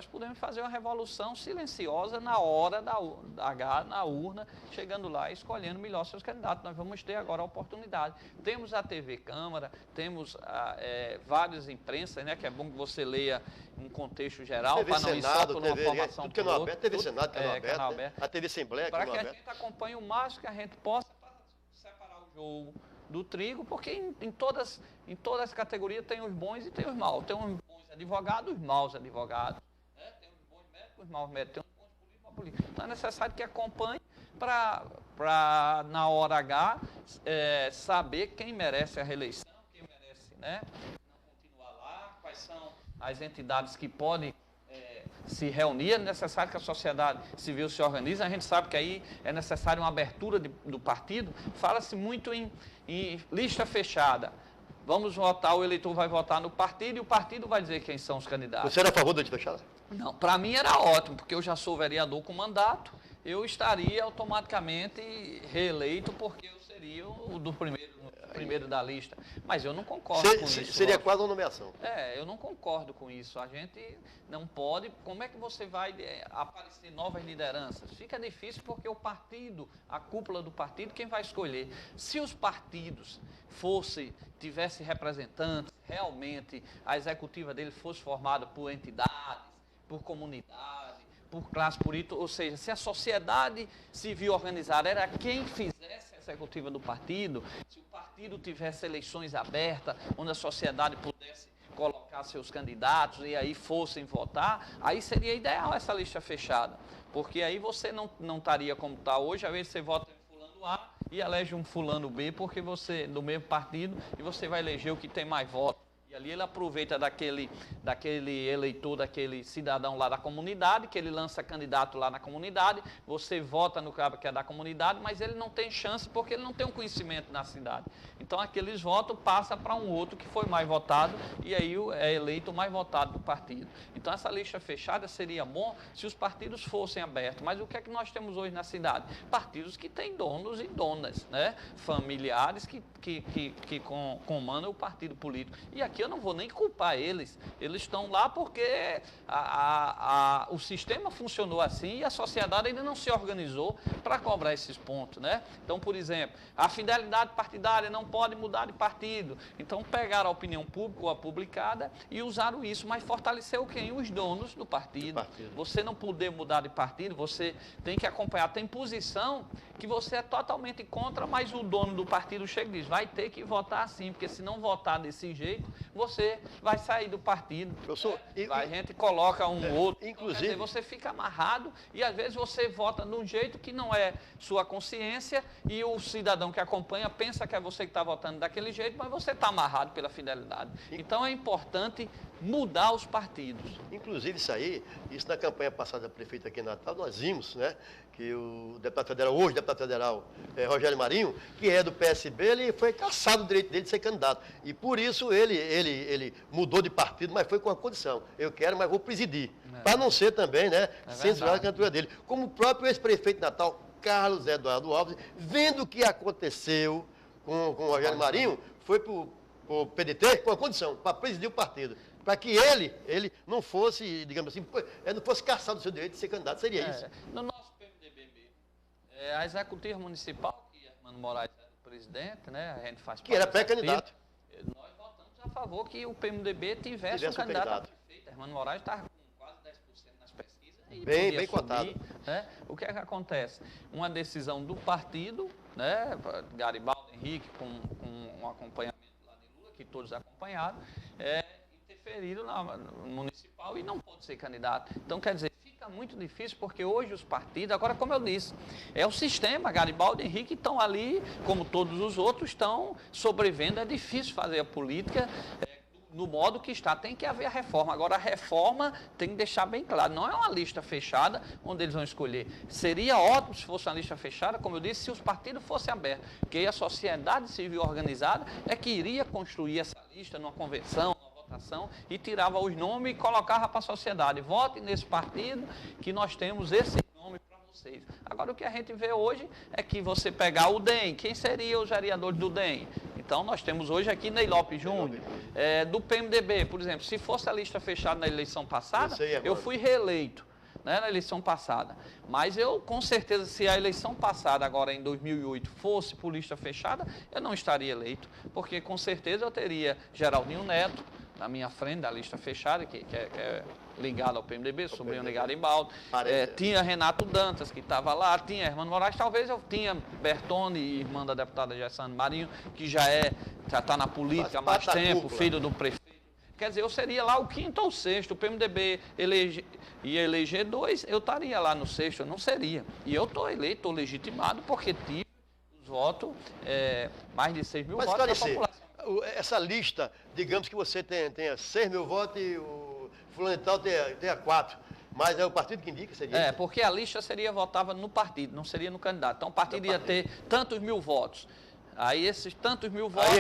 nós podemos fazer uma revolução silenciosa na hora na urna, chegando lá e escolhendo melhor seus candidatos. Nós vamos ter agora a oportunidade. Temos a TV Câmara, temos várias imprensas, né, que é bom que você leia um contexto geral, para não ir só por uma formação tudo canal aberto, TV Senado, canal aberto, a TV Assembleia, para que a gente acompanhe o máximo que a gente possa para separar o jogo do trigo, porque em todas as categorias tem os bons e tem os maus. Tem os bons advogados, os maus advogados. Né? Tem os bons médicos, os maus médicos. Tem os bons políticos, os maus políticos. Então é necessário que acompanhe para na hora H, saber quem merece a reeleição, quem merece, né, não continuar lá, quais são as entidades que podem se reunir. É necessário que a sociedade civil se organize. A gente sabe que aí é necessário uma abertura do partido. Fala-se muito em lista fechada. Vamos votar, o eleitor vai votar no partido e o partido vai dizer quem são os candidatos. Você era a favor da lista fechada? Não, para mim era ótimo, porque eu já sou vereador com mandato, eu estaria automaticamente reeleito, porque eu seria o do primeiro da lista. Mas eu não concordo com isso. Seria quase uma nomeação. Eu não concordo com isso. A gente não pode... Como é que você vai aparecer novas lideranças? Fica difícil porque o partido, a cúpula do partido, quem vai escolher? Se os partidos tivessem representantes, realmente a executiva dele fosse formada por entidades, por comunidade, por classe política, ou seja, se a sociedade civil organizada era quem fizesse a executiva do partido, se o partido tivesse eleições abertas, onde a sociedade pudesse colocar seus candidatos e aí fossem votar, aí seria ideal essa lista fechada, porque aí você não estaria como está hoje. Às vezes você vota em fulano A e elege um fulano B, porque você, do mesmo partido, e você vai eleger o que tem mais votos. E ali ele aproveita daquele eleitor, daquele cidadão lá da comunidade, que ele lança candidato lá na comunidade, você vota no cara que é da comunidade, mas ele não tem chance porque ele não tem um conhecimento na cidade. Então aqueles votos passam para um outro que foi mais votado e aí é eleito o mais votado do partido. Então essa lista fechada seria bom se os partidos fossem abertos. Mas o que é que nós temos hoje na cidade? Partidos que têm donos e donas, né? Familiares que comandam o partido político. E aqui eu não vou nem culpar eles. Eles estão lá porque o sistema funcionou assim e a sociedade ainda não se organizou para cobrar esses pontos, né? Então, por exemplo, a fidelidade partidária não pode mudar de partido. Então, pegaram a opinião pública ou a publicada e usaram isso, mas fortaleceu quem? Os donos do partido. Você não poder mudar de partido, você tem que acompanhar. Tem posição que você é totalmente contra, mas o dono do partido chega e diz, vai ter que votar assim, porque se não votar desse jeito, você vai sair do partido. Professor, a gente coloca outro. Inclusive, dizer, você fica amarrado e às vezes você vota de um jeito que não é sua consciência e o cidadão que acompanha pensa que é você que está votando daquele jeito, mas você está amarrado pela fidelidade. Então é importante mudar os partidos. Inclusive isso na campanha passada da prefeita aqui em Natal, nós vimos, né, que o deputado federal, hoje deputado federal, Rogério Marinho, que é do PSB, ele foi cassado o direito dele de ser candidato. E por isso ele mudou de partido, mas foi com a condição. Eu quero, mas vou presidir. Para não ser também, né, censurar a candidatura dele. Como o próprio ex-prefeito de Natal, Carlos Eduardo Alves, vendo o que aconteceu com o Rogério Marinho, foi para o PDT com a condição, para presidir o partido. Para que ele não fosse, digamos assim, não fosse caçado do seu direito de ser candidato, seria isso. No nosso PMDB mesmo, a executiva municipal, que Armando Moraes era o presidente, né, a gente faz parte. Que era pré-candidato. Nós votamos a favor que o PMDB tivesse um candidato a prefeito. Armando Moraes estava com quase 10% nas pesquisas. E bem cotado. Né? O que é que acontece? Uma decisão do partido, né, Garibaldo Henrique, com um acompanhamento lá de Lula, que todos acompanharam, interferiram no municipal e não pode ser candidato. Então, quer dizer, fica muito difícil porque hoje os partidos, agora como eu disse, é o sistema, Garibaldo e Henrique estão ali, como todos os outros, estão sobrevivendo, é difícil fazer a política no modo que está, tem que haver a reforma. Agora, a reforma tem que deixar bem claro, não é uma lista fechada onde eles vão escolher. Seria ótimo se fosse uma lista fechada, como eu disse, se os partidos fossem abertos, porque aí a sociedade civil organizada é que iria construir essa lista numa convenção, e tirava os nomes e colocava para a sociedade. Vote nesse partido que nós temos esse nome para vocês. Agora, o que a gente vê hoje é que você pegar o DEM, quem seria os vereadores do DEM? Então, nós temos hoje aqui Ney Lopes Júnior, do PMDB, por exemplo. Se fosse a lista fechada na eleição passada, eu fui reeleito, né, na eleição passada. Mas eu, com certeza, se a eleição passada, agora em 2008, fosse por lista fechada, eu não estaria eleito, porque com certeza eu teria Geraldinho Neto na minha frente, da lista fechada, que é ligado ao PMDB, sobrinho de Garibaldi. Tinha Renato Dantas, que estava lá, tinha Hermano Moraes, talvez eu tinha Bertone, irmã da deputada Gessane Marinho, que já está na política há mais tempo, filho do prefeito. Quer dizer, eu seria lá o quinto ou sexto, o PMDB ia eleger 2, eu estaria lá no sexto, eu não seria. E eu estou eleito, estou legitimado, porque tive os votos, mais de 6 mil votos da população. Essa lista, digamos que você tenha 6 mil votos e o fulano e tal tenha 4, mas é o partido que indica, seria? Porque a lista votava no partido, não seria no candidato. Então o partido ia ter tantos mil votos. Aí esses tantos mil votos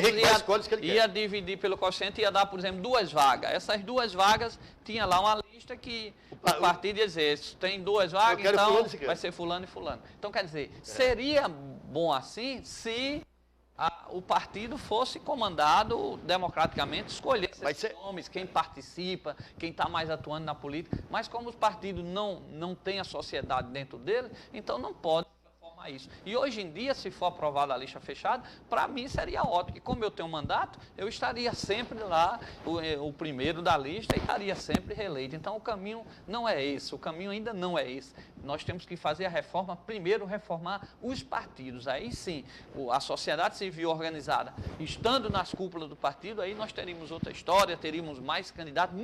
ia dividir pelo quociente e ia dar, por exemplo, 2 vagas. Essas 2 vagas, tinha lá uma lista que o partido ia dizer, tem 2 vagas, então vai ser fulano e fulano. Então, quer dizer, seria bom assim se o partido fosse comandado democraticamente, escolhesse esses nomes, quem participa, quem está mais atuando na política. Mas como os partidos não têm a sociedade dentro dele, então não pode isso. E hoje em dia, se for aprovada a lista fechada, para mim seria ótimo. E como eu tenho mandato, eu estaria sempre lá, o primeiro da lista, e estaria sempre reeleito. Então o caminho não é esse, o caminho ainda não é esse. Nós temos que fazer a reforma, primeiro reformar os partidos. Aí sim, a sociedade civil organizada, estando nas cúpulas do partido, aí nós teríamos outra história, teríamos mais candidatos.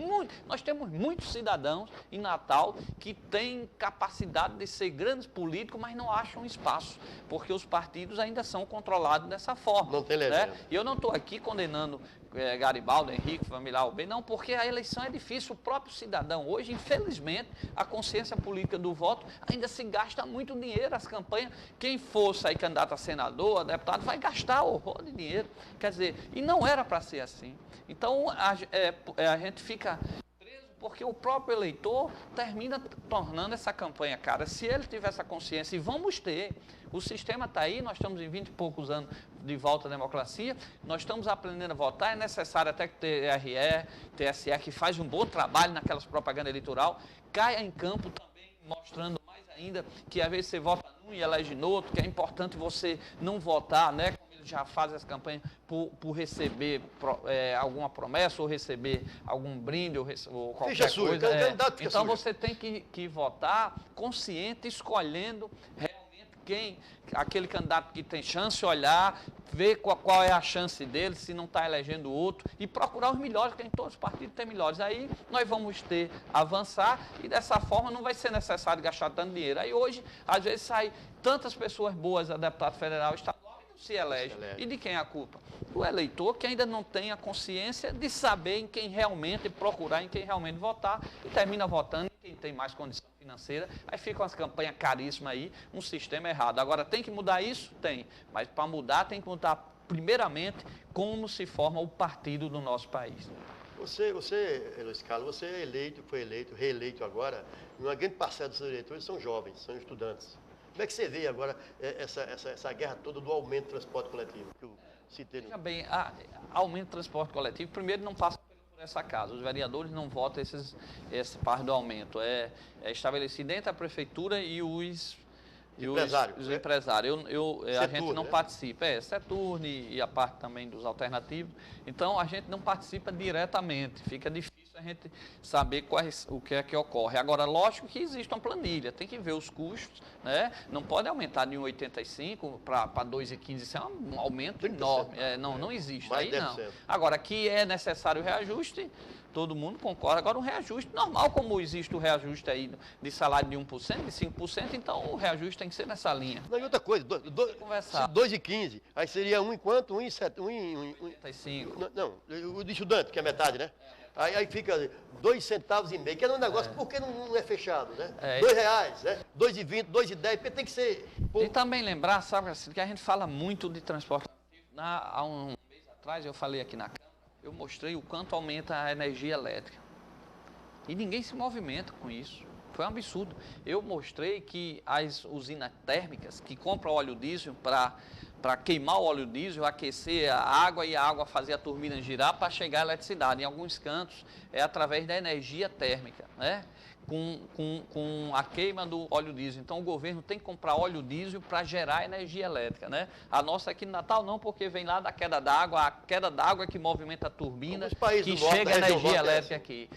Nós temos muitos cidadãos em Natal que têm capacidade de ser grandes políticos, mas não acham espaço, porque os partidos ainda são controlados dessa forma. Não tem legenda. E eu não estou aqui condenando Garibaldi, Henrique, familiar bem, não, porque a eleição é difícil. O próprio cidadão, hoje, infelizmente, a consciência política do voto ainda se gasta muito dinheiro. As campanhas, quem for sair candidato a senador, a deputado, vai gastar horror de dinheiro. Quer dizer, e não era para ser assim. Então, a gente fica porque o próprio eleitor termina tornando essa campanha cara. Se ele tiver essa consciência, e vamos ter, o sistema está aí, nós estamos em 20 e poucos anos de volta à democracia, nós estamos aprendendo a votar, é necessário até que o TRE, TSE, que faz um bom trabalho naquelas propagandas eleitoral, caia em campo também, mostrando mais ainda que às vezes você vota num e elege no outro, que é importante você não votar, né? Já faz essa campanha por receber alguma promessa ou receber algum brinde ou qualquer coisa. Então você tem que votar consciente, escolhendo realmente aquele candidato que tem chance, olhar, ver qual é a chance dele, se não está elegendo o outro, e procurar os melhores, porque em todos os partidos tem melhores. Aí nós vamos avançar, e dessa forma não vai ser necessário gastar tanto dinheiro. Aí hoje, às vezes, sai tantas pessoas boas a deputado federal e estadual, se elege. E de quem é a culpa? O eleitor que ainda não tem a consciência de saber em quem realmente procurar, em quem realmente votar, e termina votando em quem tem mais condição financeira. Aí ficam as campanhas caríssimas aí, um sistema errado. Agora, tem que mudar isso? Tem. Mas para mudar, tem que mudar primeiramente como se forma o partido do nosso país. Você, Luiz Carlos, você foi eleito, reeleito agora, e uma grande parcela dos seus eleitores são jovens, são estudantes. Como é que você vê agora essa guerra toda do aumento do transporte coletivo? Que eu citei Veja bem, aumento do transporte coletivo, primeiro não passa por essa casa. Os vereadores não votam essa parte do aumento. É estabelecido entre a prefeitura e os empresários. A gente não participa. Seturne e a parte também dos alternativos. Então, a gente não participa diretamente. Fica difícil a gente saber o que é que ocorre. Agora, lógico que existe uma planilha, tem que ver os custos, né? Não pode aumentar de 1,85 para 2,15, isso é um aumento enorme. Não existe. Aí não. Agora, que é necessário o reajuste, todo mundo concorda. Agora, um reajuste normal, como existe o reajuste aí de salário de 1%, de 5%, então o reajuste tem que ser nessa linha. Não, e outra coisa, 2,15, aí seria em quanto? 1,75. Não, o de estudante, que é metade, né? Aí fica 2,5 centavos, que é um negócio, porque não é fechado, né? R$2, né? 2,20, 2,10, porque tem que ser... E também lembrar, sabe, que a gente fala muito de transporte. Há um mês atrás, eu falei aqui na Câmara, eu mostrei o quanto aumenta a energia elétrica. E ninguém se movimenta com isso. Foi um absurdo. Eu mostrei que as usinas térmicas que compram óleo diesel para para queimar o óleo diesel, aquecer a água e a água fazer a turbina girar para chegar à eletricidade. Em alguns cantos é através da energia térmica, né? Com a queima do óleo diesel. Então o governo tem que comprar óleo diesel para gerar energia elétrica, né? A nossa aqui no Natal não, porque vem lá da queda d'água, a queda d'água que movimenta a turbina, que chega a energia elétrica aqui.